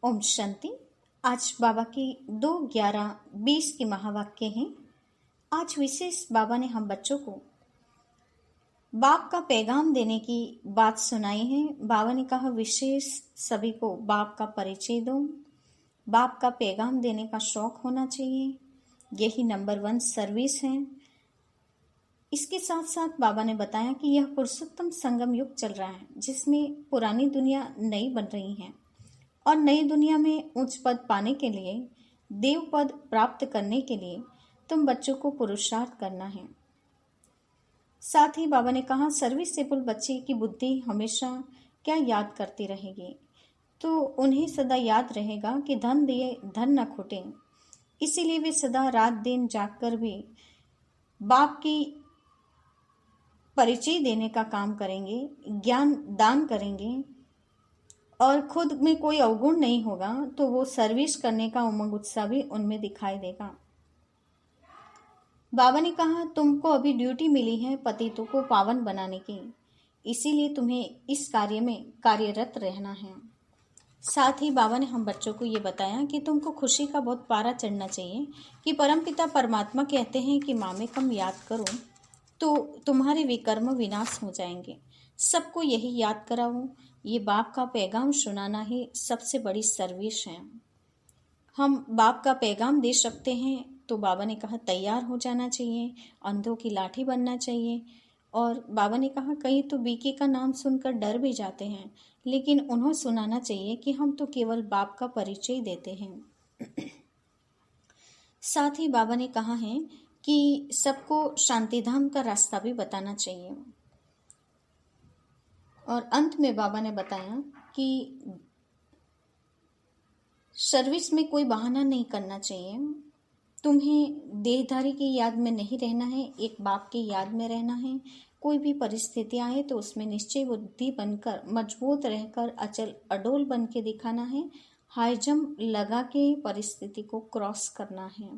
ओम शांति। आज बाबा की 2/11/20 की महावाक्य हैं। आज विशेष बाबा ने हम बच्चों को बाप का पैगाम देने की बात सुनाई है। बाबा ने कहा विशेष सभी को बाप का परिचय दो, बाप का पैगाम देने का शौक होना चाहिए। यही नंबर 1 सर्विस है। इसके साथ साथ बाबा ने बताया कि यह पुरुषोत्तम संगम युग चल रहा है, जिसमें पुरानी दुनिया नई बन रही है और नई दुनिया में उच्च पद पाने के लिए, देव पद प्राप्त करने के लिए तुम बच्चों को पुरुषार्थ करना है। साथ ही बाबा ने कहा सर्विसेबल बच्चे की बुद्धि हमेशा क्या याद करती रहेगी, तो उन्हें सदा याद रहेगा कि धन दिए धन न खुटे। इसीलिए वे सदा रात दिन जागकर भी बाप की परिचय देने का काम करेंगे, ज्ञान दान करेंगे और खुद में कोई अवगुण नहीं होगा तो वो सर्विस करने का उमंग उत्साह भी उनमें दिखाई देगा। बाबा ने कहा तुमको अभी ड्यूटी मिली है पतितों को पावन बनाने की, इसीलिए तुम्हें इस कार्य में कार्यरत रहना है। साथ ही बाबा ने हम बच्चों को ये बताया कि तुमको खुशी का बहुत पारा चढ़ना चाहिए कि परमपिता परमात्मा कहते हैं कि माँ में कम याद करो तो तुम्हारे विकर्म विनाश हो जाएंगे। सबको यही याद कराओ। ये बाप का पैगाम सुनाना ही सबसे बड़ी सर्विस है। हम बाप का पैगाम दे सकते हैं तो बाबा ने कहा तैयार हो जाना चाहिए, अंधों की लाठी बनना चाहिए। और बाबा ने कहा कहीं तो बीके का नाम सुनकर डर भी जाते हैं, लेकिन उन्हें सुनाना चाहिए कि हम तो केवल बाप का परिचय देते हैं। साथ ही बाबा ने कहा है कि सबको शांतिधाम का रास्ता भी बताना चाहिए। और अंत में बाबा ने बताया कि सर्विस में कोई बहाना नहीं करना चाहिए। तुम्हें देहधारी की याद में नहीं रहना है, एक बाप की याद में रहना है। कोई भी परिस्थिति आए तो उसमें निश्चय बुद्धि बनकर, मजबूत रहकर, अचल अडोल बन के दिखाना है। हाई जंप लगा के परिस्थिति को क्रॉस करना है।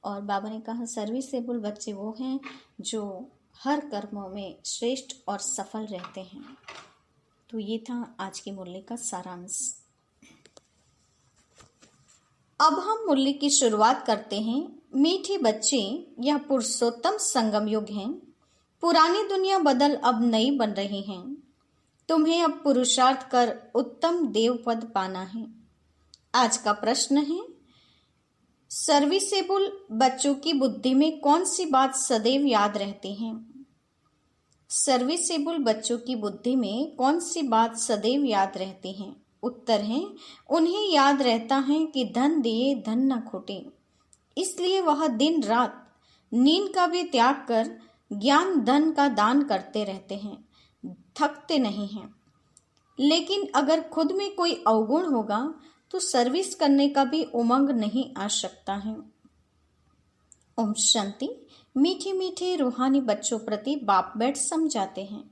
और बाबा ने कहा सर्विसेबल बच्चे वो हैं जो हर कर्मों में श्रेष्ठ और सफल रहते हैं। तो ये था आज के मुरली का सारांश। अब हम मुरली की शुरुआत करते हैं। मीठे बच्चे, यह पुरुषोत्तम संगम युग है। पुरानी दुनिया बदल अब नई बन रही है। तुम्हें अब पुरुषार्थ कर उत्तम देव पद पाना है। आज का प्रश्न है सर्विसेबल बच्चों की बुद्धि में कौन सी बात सदैव याद रहती है? सर्विसेबल बच्चों की बुद्धि में कौन सी बात सदैव याद रहती है? उत्तर है उन्हें याद रहता है कि धन दिए धन न खुटे। इसलिए वह दिन रात नींद का भी त्याग कर ज्ञान धन का दान करते रहते हैं, थकते नहीं हैं। लेकिन अगर खुद में कोई अवगुण होगा तो सर्विस करने का भी उमंग नहीं आ सकता है। ओम शांति। मीठे मीठे रूहानी बच्चों प्रति बाप बैठ समझाते हैं।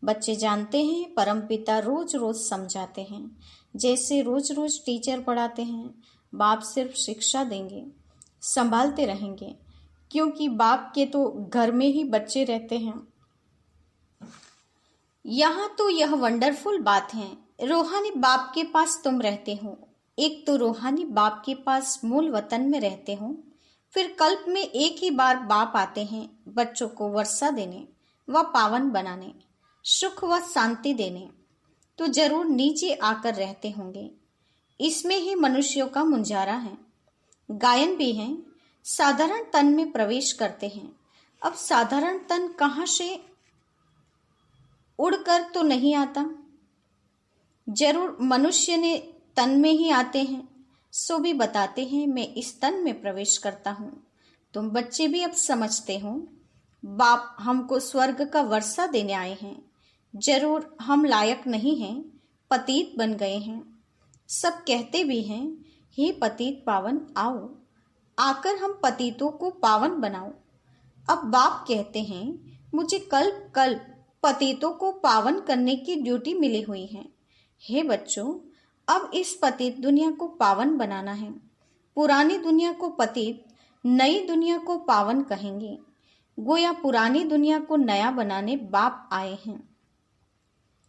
बच्चे जानते हैं परमपिता रोज रोज समझाते हैं, जैसे रोज रोज टीचर पढ़ाते हैं। बाप सिर्फ शिक्षा देंगे, संभालते रहेंगे, क्योंकि बाप के तो घर में ही बच्चे रहते हैं। यहाँ तो यह वंडरफुल बात है, रूहानी बाप के पास तुम रहते हो। एक तो रूहानी बाप के पास मूल वतन में रहते हो, फिर कल्प में एक ही बार बाप आते हैं बच्चों को वर्षा देने व पावन बनाने, सुख व शांति देने। तो जरूर नीचे आकर रहते होंगे। इसमें ही मनुष्यों का मुंजारा है। गायन भी है, साधारण तन में प्रवेश करते हैं। अब साधारण तन कहाँ से उड़कर तो नहीं आता, जरूर मनुष्य ने तन में ही आते हैं। सो भी बताते हैं मैं इस तन में प्रवेश करता हूँ। तुम बच्चे भी अब समझते हो बाप हमको स्वर्ग का वर्षा देने आए हैं। जरूर हम लायक नहीं हैं, पतित बन गए हैं। सब कहते भी हैं हे पतित पावन आओ, आकर हम पतितों को पावन बनाओ। अब बाप कहते हैं मुझे कल्प कल्प पतितों को पावन करने की ड्यूटी मिली हुई है। हे बच्चों, अब इस पतित दुनिया को पावन बनाना है। पुरानी दुनिया को पतित, नई दुनिया को पावन कहेंगे। गोया पुरानी दुनिया को नया बनाने बाप आए हैं।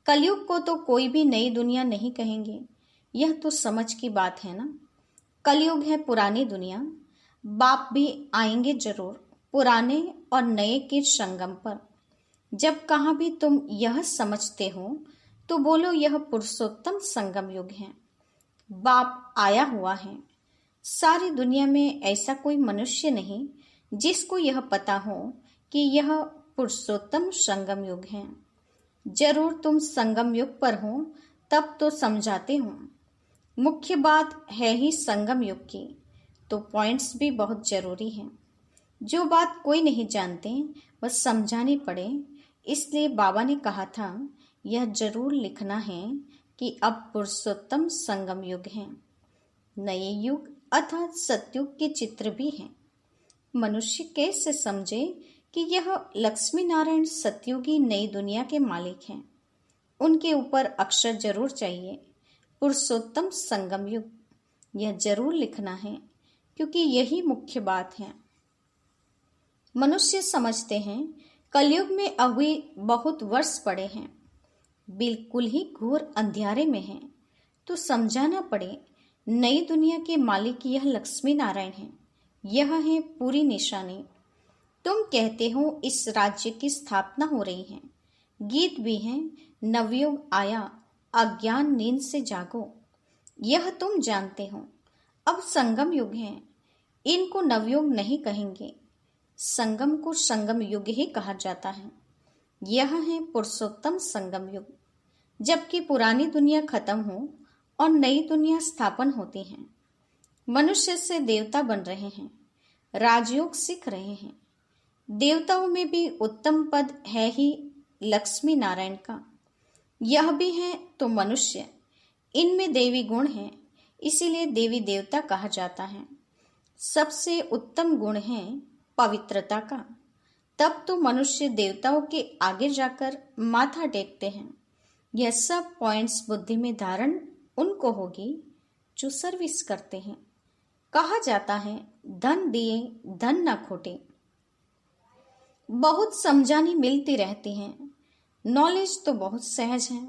कलयुग को तो कोई भी नई दुनिया नहीं कहेंगे, यह तो समझ की बात है ना। कलयुग है पुरानी दुनिया, बाप भी आएंगे जरूर पुराने और नए के संगम पर। जब कहाँ भी तुम यह समझते हो तो बोलो यह पुरुषोत्तम संगम युग है। बाप आया हुआ है। सारी दुनिया में ऐसा कोई मनुष्य नहीं जिसको यह पता हो कि यह पुरुषोत्तम संगम युग है। जरूर तुम संगम युग पर हो तब तो समझाते हो। मुख्य बात है ही संगम युग की, तो पॉइंट्स भी बहुत जरूरी हैं। जो बात कोई नहीं जानते वह समझानी पड़े, इसलिए बाबा ने कहा था यह जरूर लिखना है कि अब पुरुषोत्तम संगम युग है। नए युग अर्थात सतयुग के चित्र भी हैं। मनुष्य कैसे समझे कि यह लक्ष्मी नारायण सतयुगी नई दुनिया के मालिक हैं। उनके ऊपर अक्षर जरूर चाहिए, पुरुषोत्तम संगम युग। यह जरूर लिखना है क्योंकि यही मुख्य बात है। मनुष्य समझते हैं कलयुग में अभी बहुत वर्ष पड़े हैं, बिल्कुल ही घोर अंधियारे में हैं, तो समझाना पड़े नई दुनिया के मालिक यह लक्ष्मी नारायण हैं। यह है पूरी निशानी। तुम कहते हो इस राज्य की स्थापना हो रही है, गीत भी है नवयुग आया अज्ञान नींद से जागो। यह तुम जानते हो। अब संगम युग है, इनको नवयुग नहीं कहेंगे, संगम को संगम युग ही कहा जाता है। यह है पुरुषोत्तम संगम युग, जबकि पुरानी दुनिया खत्म हो और नई दुनिया स्थापन होती है। मनुष्य से देवता बन रहे हैं, राजयोग सीख रहे हैं। देवताओं में भी उत्तम पद है ही लक्ष्मी नारायण का। यह भी है तो मनुष्य, इनमें देवी गुण है, इसीलिए देवी देवता कहा जाता है। सबसे उत्तम गुण है पवित्रता का। तब तो मनुष्य देवताओं के आगे जाकर माथा टेकते हैं। यह सब पॉइंट्स बुद्धि में धारण उनको होगी जो सर्विस करते हैं। कहा जाता है धन दिए धन न खोटे। बहुत समझानी मिलती रहती है, नॉलेज तो बहुत सहज है,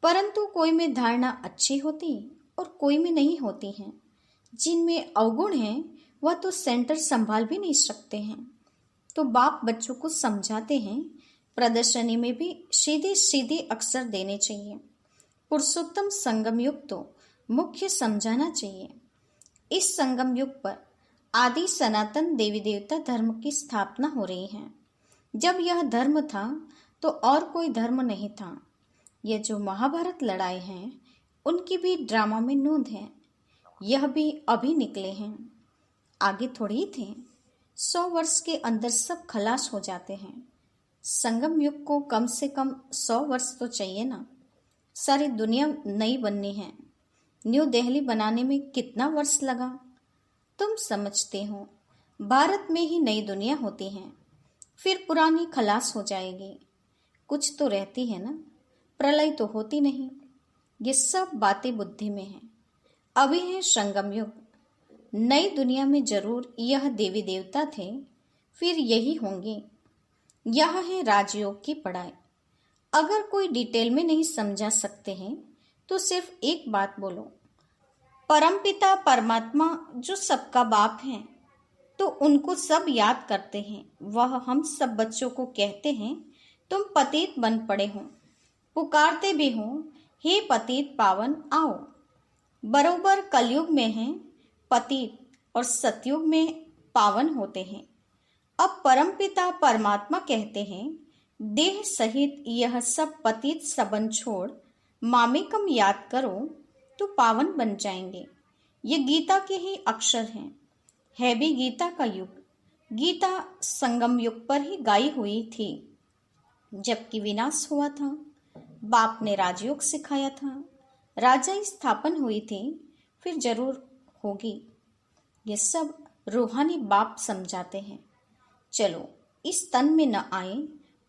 परंतु कोई में धारणा अच्छी होती और कोई में नहीं होती है। जिनमें अवगुण है वह तो सेंटर संभाल भी नहीं सकते हैं। तो बाप बच्चों को समझाते हैं प्रदर्शनी में भी सीधे सीधे अक्षर देने चाहिए। पुरुषोत्तम संगम युग तो मुख्य समझाना चाहिए। इस संगम युग पर आदि सनातन देवी देवता धर्म की स्थापना हो रही है। जब यह धर्म था तो और कोई धर्म नहीं था। यह जो महाभारत लड़ाई हैं उनकी भी ड्रामा में नोंद है। यह भी अभी निकले हैं, आगे थोड़ी थे। 100 वर्ष के अंदर सब खलास हो जाते हैं। संगम युग को कम से कम 100 वर्ष तो चाहिए ना। सारी दुनिया नई बननी है। न्यू दिल्ली बनाने में कितना वर्ष लगा तुम समझते हो। भारत में ही नई दुनिया होती है, फिर पुरानी खलास हो जाएगी। कुछ तो रहती है ना, प्रलय तो होती नहीं। ये सब बातें बुद्धि में हैं। अभी है संगम युग। नई दुनिया में जरूर यह देवी देवता थे, फिर यही होंगे। यह है राजयोग की पढ़ाई। अगर कोई डिटेल में नहीं समझा सकते हैं तो सिर्फ एक बात बोलो, परमपिता परमात्मा जो सबका बाप है, तो उनको सब याद करते हैं। वह हम सब बच्चों को कहते हैं तुम पतित बन पड़े हो, पुकारते भी हो हे पतित पावन आओ। बरोबर कलयुग में है पतित और सतयुग में पावन होते हैं। अब परमपिता परमात्मा कहते हैं देह सहित यह सब पतित सबन छोड़ मामेकम याद करो तो पावन बन जाएंगे। ये गीता के ही अक्षर हैं। है भी गीता का युग। गीता संगम युग पर ही गाई हुई थी, जबकि विनाश हुआ था। बाप ने राजयोग सिखाया था, राजा स्थापन हुई थी, फिर जरूर होगी। ये सब रूहानी बाप समझाते हैं। चलो इस तन में न आए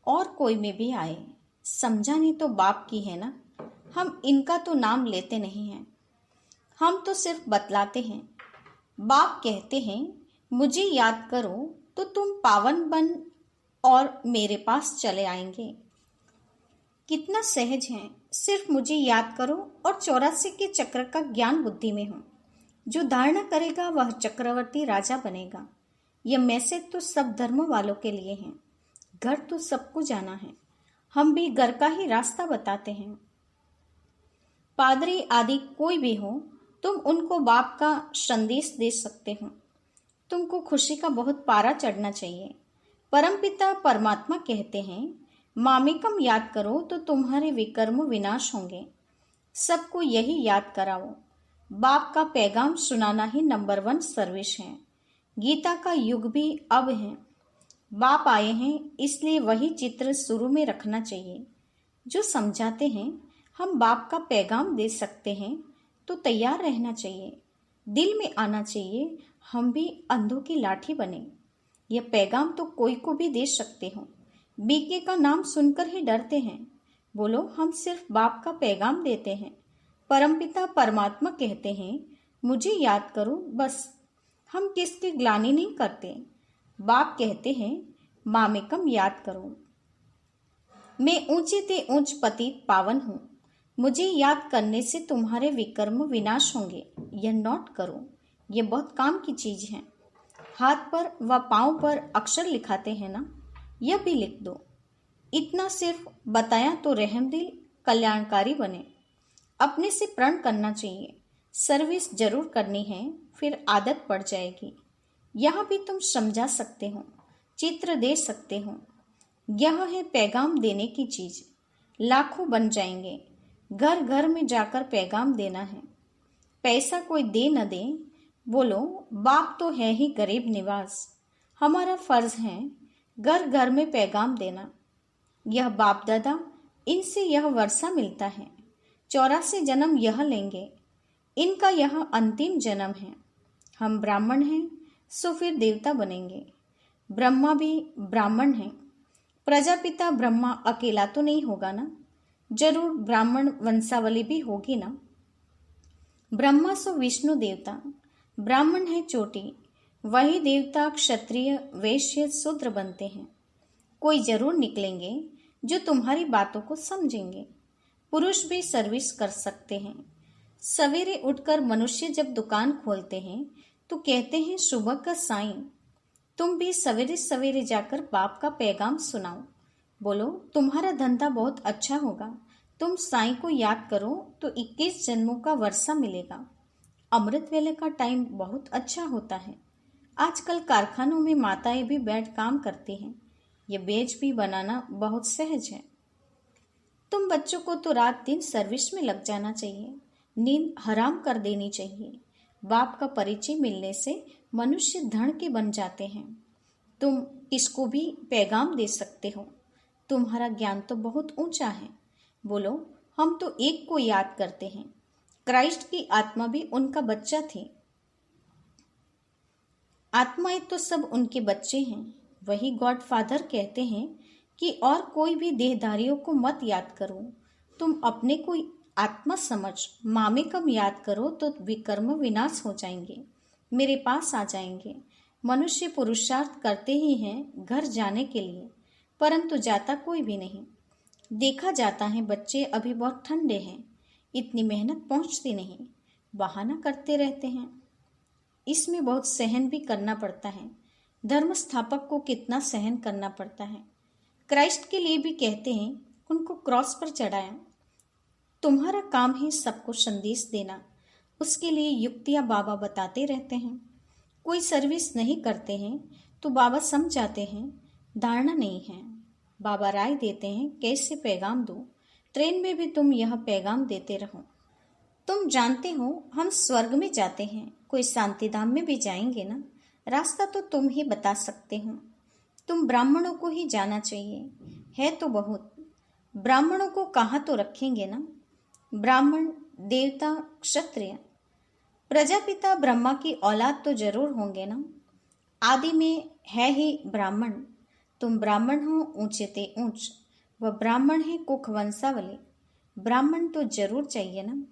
और कोई में भी आए, समझानी तो बाप की है ना। हम इनका तो नाम लेते नहीं हैं, हम तो सिर्फ बतलाते हैं। बाप कहते हैं मुझे याद करो तो तुम पावन बन और मेरे पास चले आएंगे। कितना सहज है, सिर्फ मुझे याद करो और 84 के चक्र का ज्ञान बुद्धि में हूँ। जो धारणा करेगा वह चक्रवर्ती राजा बनेगा। यह मैसेज तो सब धर्म वालों के लिए है। घर तो सबको जाना है, हम भी घर का ही रास्ता बताते हैं। पादरी आदि कोई भी हो, तुम उनको बाप का संदेश दे सकते हो। तुमको खुशी का बहुत पारा चढ़ना चाहिए। परमपिता परमात्मा कहते हैं, मामेकम याद करो तो तुम्हारे विकर्म विनाश होंगे। सबको यही याद कराओ। बाप का पैगाम सुनाना ही नंबर 1 सर्विस है। गीता का युग भी अब है। बाप आए हैं, इसलिए वही चित्र शुरू में रखना चाहिए। जो समझाते हैं हम बाप का पैगाम दे सकते हैं तो तैयार रहना चाहिए। दिल में आना चाहिए हम भी अंधों की लाठी बने। यह पैगाम तो कोई को भी दे सकते हो। बीके का नाम सुनकर ही डरते हैं। बोलो हम सिर्फ बाप का पैगाम देते हैं। परमपिता परमात्मा कहते हैं, मुझे याद करो बस। हम किसकी ग्लानि नहीं करते। बाप कहते हैं, मामेकम याद करो। मैं ऊंचे ते ऊंच पतित पावन हूँ। मुझे याद करने से तुम्हारे विकर्म विनाश होंगे। यह नोट करो, यह बहुत काम की चीज है। हाथ पर व पांव पर अक्षर लिखाते हैं ना, यह भी लिख दो। इतना सिर्फ बताया तो रहमदिल कल्याणकारी बने। अपने से प्रण करना चाहिए। सर्विस जरूर करनी है, फिर आदत पड़ जाएगी। यह भी तुम समझा सकते हो, चित्र दे सकते हो। यह है पैगाम देने की चीज। लाखों बन जाएंगे। घर घर में जाकर पैगाम देना है। पैसा कोई दे न दे, बोलो बाप तो है ही गरीब निवास। हमारा फर्ज है घर घर में पैगाम देना। यह बाप दादा, इनसे यह वर्षा मिलता है। 84 जन्म यह लेंगे। इनका यह अंतिम जन्म है। हम ब्राह्मण हैं, सो फिर देवता बनेंगे। ब्रह्मा भी ब्राह्मण हैं। प्रजापिता ब्रह्मा अकेला तो नहीं होगा ना, जरूर ब्राह्मण वंशावली भी होगी ना। ब्रह्मा सो विष्णु देवता, ब्राह्मण है चोटी। वही देवता क्षत्रिय वैश्य शूद्र बनते हैं। कोई जरूर निकलेंगे जो तुम्हारी बातों को समझेंगे। पुरुष भी सर्विस कर सकते हैं। सवेरे उठकर मनुष्य जब दुकान खोलते हैं तो कहते हैं सुबह का साईं। तुम भी सवेरे सवेरे जाकर बाप का पैगाम सुनाओ। बोलो तुम्हारा धंधा बहुत अच्छा होगा। तुम साईं को याद करो तो 21 जन्मों का वर्षा मिलेगा। अमृत वेले का टाइम बहुत अच्छा होता है। आजकल कारखानों में माताएं भी बैठ काम करती हैं। ये बेच भी बनाना बहुत सहज है। तुम बच्चों को तो रात दिन सर्विस में लग जाना चाहिए। नींद हराम कर देनी चाहिए। बाप का परिचय मिलने से मनुष्य धन के बन जाते हैं। तुम इसको भी पैगाम दे सकते हो। तुम्हारा ज्ञान तो बहुत ऊंचा है। बोलो हम तो एक को याद करते हैं। क्राइस्ट की आत्मा भी उनका बच्चा थी। आत्माएं तो सब उनके बच्चे हैं। वही गॉड फादर कहते हैं कि और कोई भी देहधारियों को मत याद करो। तुम अपने को आत्मा समझ मामेकम याद करो तो विकर्म विनाश हो जाएंगे, मेरे पास आ जाएंगे। मनुष्य पुरुषार्थ करते ही हैं घर जाने के लिए, परंतु जाता कोई भी नहीं। देखा जाता है बच्चे अभी बहुत ठंडे हैं, इतनी मेहनत पहुंचती नहीं, बहाना करते रहते हैं। इसमें बहुत सहन भी करना पड़ता है। धर्म स्थापक को कितना सहन करना पड़ता है। क्राइस्ट के लिए भी कहते हैं उनको क्रॉस पर चढ़ाया। तुम्हारा काम है सबको संदेश देना। उसके लिए युक्तियां बाबा बताते रहते हैं। कोई सर्विस नहीं करते हैं तो बाबा समझाते हैं धारणा नहीं है। बाबा राय देते हैं कैसे पैगाम दो। ट्रेन में भी तुम यह पैगाम देते रहो। तुम जानते हो हम स्वर्ग में जाते हैं, कोई शांति धाम में भी जाएंगे ना। रास्ता तो तुम ही बता सकते हो। तुम ब्राह्मणों को ही जाना चाहिए, है तो बहुत। ब्राह्मणों को कहाँ तो रखेंगे ना। ब्राह्मण देवता क्षत्रिय प्रजापिता ब्रह्मा की औलाद तो जरूर होंगे ना। आदि में है ही ब्राह्मण। तुम ब्राह्मण हो ऊंचे ते ऊंच, वह ब्राह्मण है कुख वंशावली। ब्राह्मण तो जरूर चाहिए ना,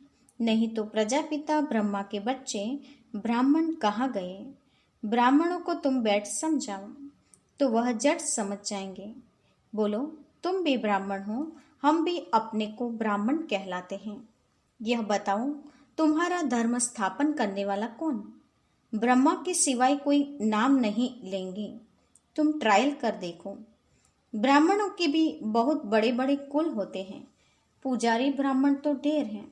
नहीं तो प्रजापिता ब्रह्मा के बच्चे ब्राह्मण कहाँ गए। ब्राह्मणों को तुम बैठ समझाओ तो वह जट समझ जाएंगे। बोलो तुम भी ब्राह्मण हो, हम भी अपने को ब्राह्मण कहलाते हैं। यह बताओ, तुम्हारा धर्म स्थापन करने वाला कौन? ब्रह्मा के सिवाय कोई नाम नहीं लेंगे। तुम ट्रायल कर देखो। ब्राह्मणों के भी बहुत बड़े बड़े कुल होते हैं। पुजारी ब्राह्मण तो ढेर हैं।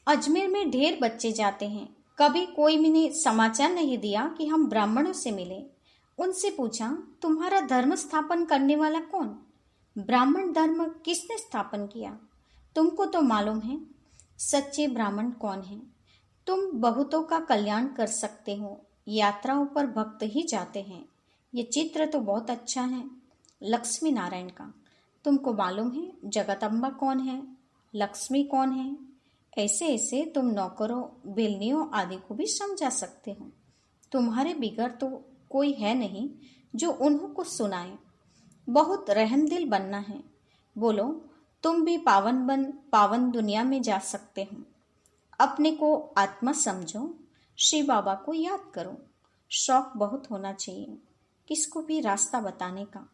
अजमेर में ढेर बच्चे जाते हैं। कभी कोई मैंने समाचार नहीं दिया कि हम ब्राह्मणों से मिले। उनसे पूछा, तुम्हारा धर्म स्थापन करने वाला कौन? ब्राह्मण धर्म किसने स्थापन किया? तुमको तो मालूम है सच्चे ब्राह्मण कौन है। तुम बहुतों का कल्याण कर सकते हो। यात्राओं पर भक्त ही जाते हैं। ये चित्र तो बहुत अच्छा है लक्ष्मी नारायण का। तुमको मालूम है जगदम्बा कौन है, लक्ष्मी कौन है। ऐसे ऐसे तुम नौकरों, बेलनियों आदि को भी समझा सकते हो। तुम्हारे बिगड़ तो कोई है नहीं जो उन्हों को सुनाए। बहुत रहमदिल बनना है। बोलो, तुम भी पावन दुनिया में जा सकते हो। अपने को आत्मा समझो। श्री बाबा को याद करो। शौक बहुत होना चाहिए किसको भी रास्ता बताने का।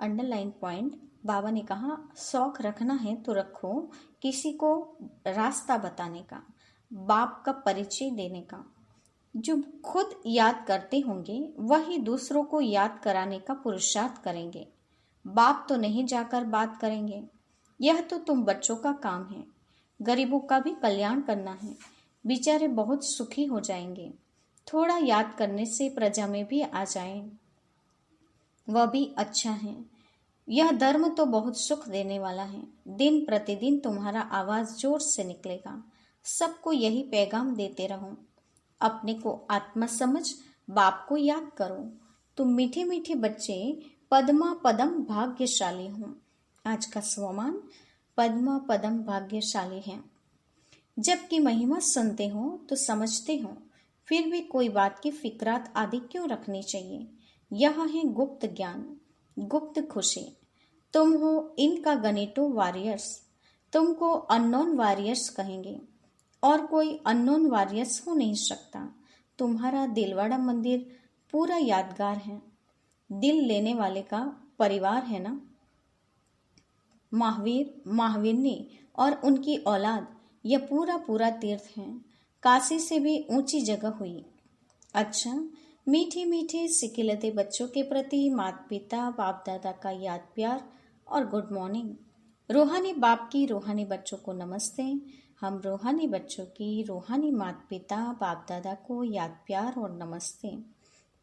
Underline point. बाबा ने कहा, शौक रखना है तो रखो, किसी को रास्ता बताने का, बाप का परिचय देने का। जो खुद याद करते होंगे वही दूसरों को याद कराने का पुरुषार्थ करेंगे। बाप तो नहीं जाकर बात करेंगे। यह तो तुम बच्चों का काम है। गरीबों का भी कल्याण करना है। बेचारे बहुत सुखी हो जाएंगे। थोड़ा याद करने से प्रजा में भी आ जाए, वह भी अच्छा है। यह धर्म तो बहुत सुख देने वाला है। दिन प्रतिदिन तुम्हारा आवाज जोर से निकलेगा। सबको यही पैगाम देते रहो। अपने को आत्मा समझ, बाप को याद करो। तुम मीठे मीठे बच्चे पद्मा पदम भाग्यशाली हो। आज का स्वमान पद्मा पदम भाग्यशाली है। जबकि महिमा सुनते हो तो समझते हो, फिर भी कोई बात की फिक्रात आदि क्यों रखनी चाहिए। यह है गुप्त ज्ञान, गुप्त खुशी। तुम हो इनका गणितो वॉरियर्स। तुमको अननोन वॉरियर्स कहेंगे और कोई अननोन वॉरियर्स हो नहीं सकता। तुम्हारा दिलवाड़ा मंदिर पूरा यादगार है। दिल लेने वाले का परिवार है ना। महावीर, महावीरनी और उनकी औलाद, यह पूरा तीर्थ है। काशी से भी ऊंची जगह हुई। अच्छा, मीठे मीठे सिकिलते बच्चों के प्रति माता पिता बाप दादा का याद प्यार और गुड मॉर्निंग। रूहानी बाप की रूहानी बच्चों को नमस्ते। हम रूहानी बच्चों की रूहानी माता पिता बाप दादा को याद प्यार और नमस्ते।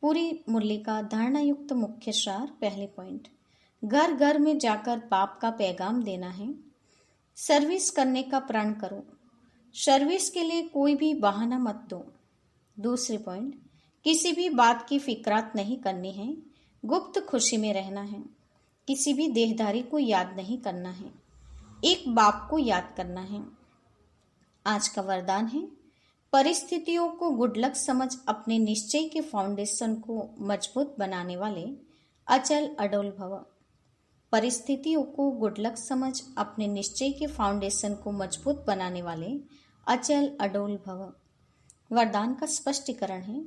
पूरी मुरली का धारणा युक्त मुख्य सार। पहले पॉइंट, घर घर में जाकर बाप का पैगाम देना है। सर्विस करने का प्रण करो। सर्विस के लिए कोई भी बहाना मत दो। दूसरे पॉइंट, किसी भी बात की फिक्रात नहीं करनी है। गुप्त खुशी में रहना है। किसी भी देहधारी को याद नहीं करना है। एक बाप को याद करना है। आज का वरदान है, परिस्थितियों को गुड लक समझ अपने निश्चय के फाउंडेशन को मजबूत बनाने वाले अचल अडोल भव। परिस्थितियों को गुड लक समझ अपने निश्चय के फाउंडेशन को मजबूत बनाने वाले अचल अडोल भव। वरदान का स्पष्टीकरण है,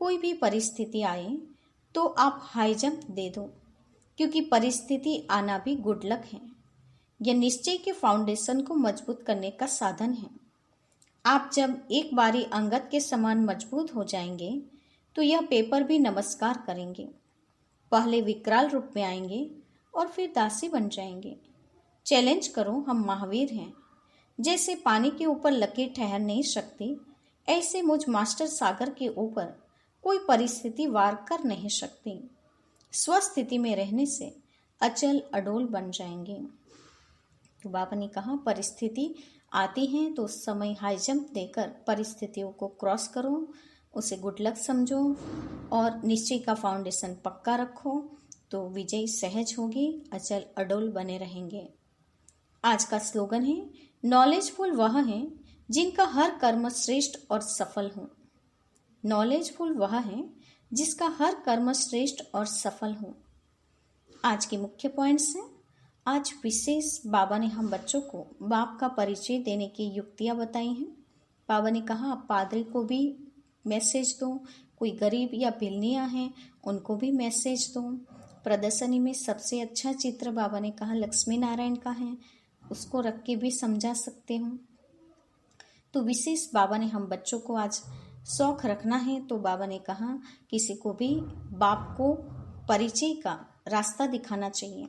कोई भी परिस्थिति आए तो आप हाई जंप दे दो, क्योंकि परिस्थिति आना भी गुड लक है। यह निश्चय के फाउंडेशन को मजबूत करने का साधन है। आप जब एक बारी अंगद के समान मजबूत हो जाएंगे तो यह पेपर भी नमस्कार करेंगे। पहले विकराल रूप में आएंगे और फिर दासी बन जाएंगे। चैलेंज करो, हम महावीर हैं। जैसे पानी के ऊपर लकीर ठहर नहीं सकती, ऐसे मुझ मास्टर सागर के ऊपर कोई परिस्थिति वार कर नहीं सकती। स्वस्थिति में रहने से अचल अडोल बन जाएंगे। तो बाबा ने कहा, परिस्थिति आती है तो उस समय हाई जंप देकर परिस्थितियों को क्रॉस करो, उसे गुड लक समझो और निश्चय का फाउंडेशन पक्का रखो, तो विजय सहज होगी। अचल अडोल बने रहेंगे। आज का स्लोगन है, नॉलेजफुल वह है जिनका हर कर्म श्रेष्ठ और सफल हो। नॉलेजफुल वह है जिसका हर कर्म श्रेष्ठ और सफल हो। आज के मुख्य पॉइंट्स हैं। आज विशेष बाबा ने हम बच्चों को बाप का परिचय देने की युक्तियां बताई हैं। बाबा ने कहा, आप पादरी को भी मैसेज दो, कोई गरीब या बिलनिया हैं उनको भी मैसेज दो, प्रदर्शनी में सबसे अच्छा चित्र बाबा ने कहा लक्ष्मी नारायण का है, उसको रख के भी समझा सकते हो। तो विशेष बाबा ने हम बच्चों को आज शौक रखना है, तो बाबा ने कहा किसी को भी बाप को परिचय का रास्ता दिखाना चाहिए।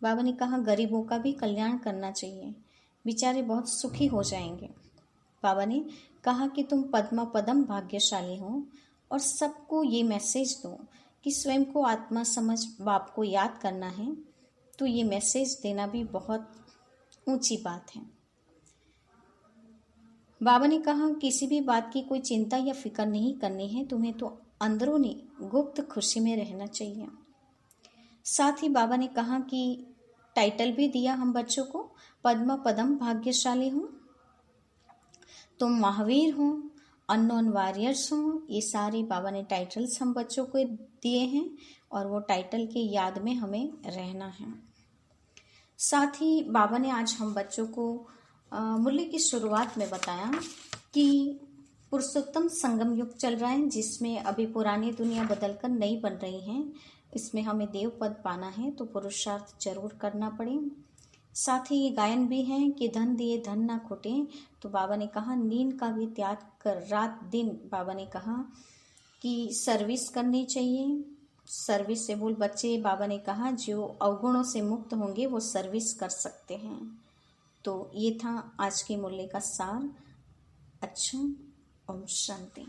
बाबा ने कहा गरीबों का भी कल्याण करना चाहिए, बेचारे बहुत सुखी हो जाएंगे। बाबा ने कहा कि तुम पद्मा पदम भाग्यशाली हो, और सबको ये मैसेज दो कि स्वयं को आत्मा समझ बाप को याद करना है। तो ये मैसेज देना भी बहुत ऊंची बात है। बाबा ने कहा किसी भी बात की कोई चिंता या फिक्र नहीं करनी है, तुम्हें तो अंदरूनी गुप्त खुशी में रहना चाहिए। साथ ही बाबा ने कहा कि टाइटल भी दिया हम बच्चों को, पद्मा पदम भाग्यशाली हो, तुम महावीर हो, अननोन वॉरियर्स हो। ये सारे बाबा ने टाइटल्स हम बच्चों को दिए हैं, और वो टाइटल के याद में हमें रहना है। साथ ही बाबा ने आज हम बच्चों को मूल्य की शुरुआत में बताया कि पुरुषोत्तम संगम युग चल रहा है, जिसमें अभी पुरानी दुनिया बदलकर नई बन रही है। इसमें हमें देव पद पाना है, तो पुरुषार्थ जरूर करना पड़े। साथ ही ये गायन भी है कि धन दिए धन ना खोटे। तो बाबा ने कहा नींद का भी त्याग कर रात दिन, बाबा ने कहा कि सर्विस करनी चाहिए। सर्विस से बोल बच्चे, बाबा ने कहा जो अवगुणों से मुक्त होंगे वो सर्विस कर सकते हैं। तो ये था आज के मूल्य का सार। अच्छा, ओम शांति।